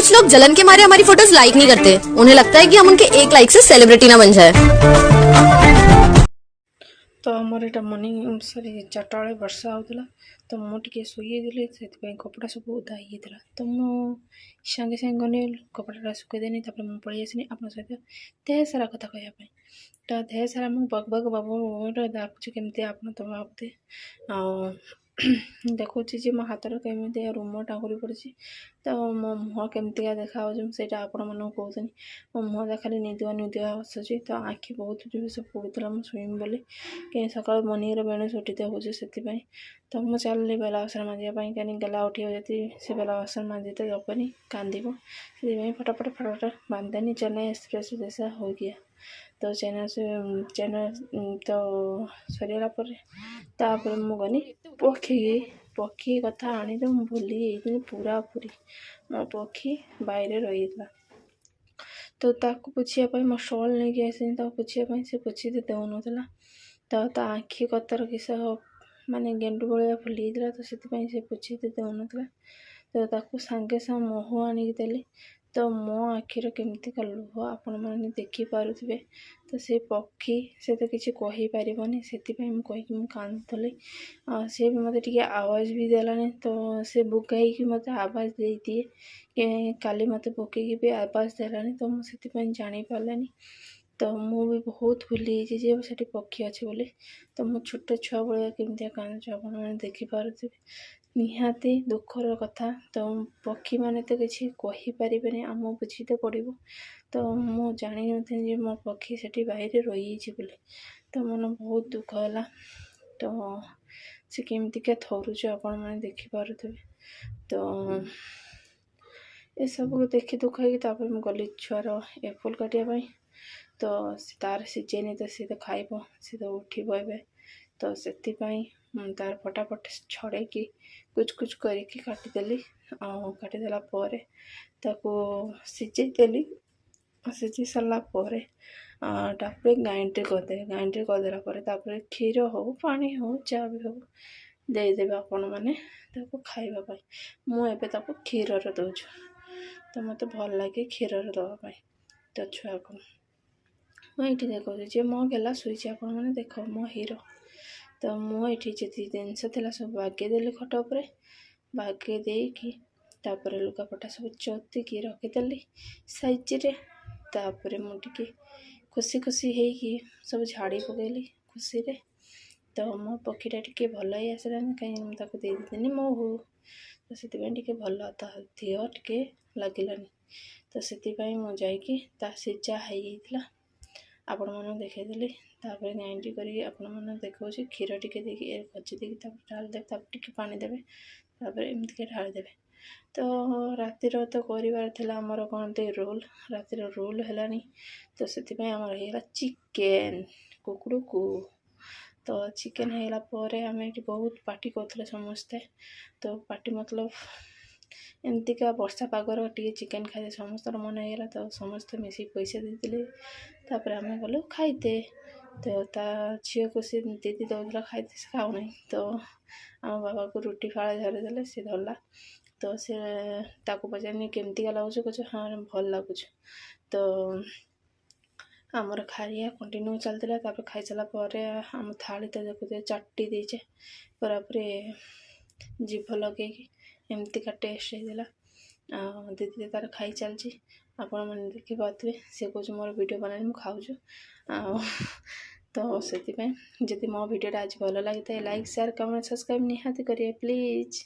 कुछ लोग जलन के मारे हमारी फोटोज लाइक नहीं करते। उन्हें लगता है कि हम उनके एक लाइक से सेलिब्रिटी ना बन जाए। तो आमर यहाँ मर्निंग सरी चार्टा बेले वर्षा होता तो मुझे शुईदेली से कपड़ा सब ओदा होता तो मुझे सांगे सांगे गनी कपड़ा शुकईदेनी मुझे पलि आसनी आप सहित ढेर सारा कथा कहवाई तो ढेर सारा मुझे बग बग बाबू डाकुची केमती आप तो भावते देखुँ मो हाथ केमी रूम टाँगुरी पड़ी तो मो मुह केमती देखा से आपण मानक कहते मो मुह खाली निदुआ निदुआ आसूँ तो आखि बहुत जोर पड़ूला मुझे शुईम बोली कहीं सका मर्निंग बेणु छुट्टी हो से तो मुझे चलि बेला बासन माजियापाई कहीं गला उठी जाती से बेला बासन माजिते दबनी कांदो से फटाफट फटाफट बांधदेनी चेन्नई एक्सप्रेस जैसा हो गया तो चेन्नई तो सरीगला तापर मु गनी पक्षी कथा आनी तो मुझे भूली पूरा पूरी मो पक्षी बाहर रही था तो ताकू पोछियापाई मो शॉल नहीं आसी पोछियापाई से पोछि देउन तो आखि कतर किस माने गेंडू भाया फुली तो से पोछि देउन तो ताकू सांगे सांगे मोह आनिक देली तो मो आखिर केमती लुह आपण मैंने देखिपे तो से पक्षी से तो किसी कहीपरनी से मुझे कांदुली सी भी मत आवाज़ भी देलानी तो से बुगाई कि मत आवाज़ दे दिए काली मत पकईकी भी आवाज़ देलानी तो मुझे जानी पार्लानी तो मु भी बहुत भूली से पक्षी अच्छे बोली तो मो छोट छुआ भाया केमती कांदुच आप देखिपे निहाती दुखर कथा तो पक्षी माने तो किसी कहीपरेनि आम बुझी तो पड़ो तो मु जानी नी मो पक्षी से बाहर रही बोली तो मन बहुत दुख है तो से केमती क्या थरुच आपण मैंने देखिपे तो ये सब देखी दुख है गली छुआर एप्पल काटापी तो तार सीजेनि तो सी तो खाइब सी तो उठब ए तो से तार फटाफट छड़े कि कुछ कुछ करके काटिदेली काटिदेला ताको सिझेदेली सिझी सारापर ग्राइंडर करदेला क्षीर हो पानी हो चा भी हो देदेवे आपण मैंने खाइबापी मुझे क्षीर दौच तो मत भल लगे क्षीर दवापाई तो छुआ को मुझे देखा मो गला शुई आप देख मो हीरो तो मुझे जी जिनस सब बागेदेली खट उपर बागेदेकी लुगापटा सब चौतिकी रखीदेली साइज्रे तापर मुझे खुशी खुशी होगी सब झाड़ी पकईली खुशी रे तो मो पक्षीटा टी भल ही आसलानी कहीं देदेनी मो हो तो से भल दिह टे लगिलानी तो से मुझे सीझा होता आपण मन देखदेली ग्राइंड करी आपण मन देखा क्षीर टी खची देकी ढाल देवे टी पानी देवे एमती ढाल देवे तो रातिर तो कर आमर कौन रोल रातिर रोल है तो से आमर चिकेन कुकुड़ को तो चिकेन होगा आम ये बहुत पार्टी करते समस्ते तो पार्टी मतलब एमतीका वर्षा पागर टी चिकेन खाई समस्त मन होगा तो समस्त मिसी पैसा देते आम गलु खाईते तो ता झील को सी दीदी दौला खाईते से खाऊना तो आम बाबा को रुटी फाड़े धरीदे सी धरला तो से ताको पचारे केमती लगुच कह हाँ भल लगुच तो आमर खाइया कंटिन्यू चलता खाई सारापर आम थाली तो देखते चाटी देचे पूरापूरी जीभ लगे एमती का टेस्ट होता दीदी तार खाई चलची आपण मैंने देखिपे सी कह मोर वीडियो बनानी मुझे खाऊँ तो से जदि मो वीडियो आज भल लगी लाइक शेयर कमेंट सब्सक्राइब निहाती करिए प्लीज।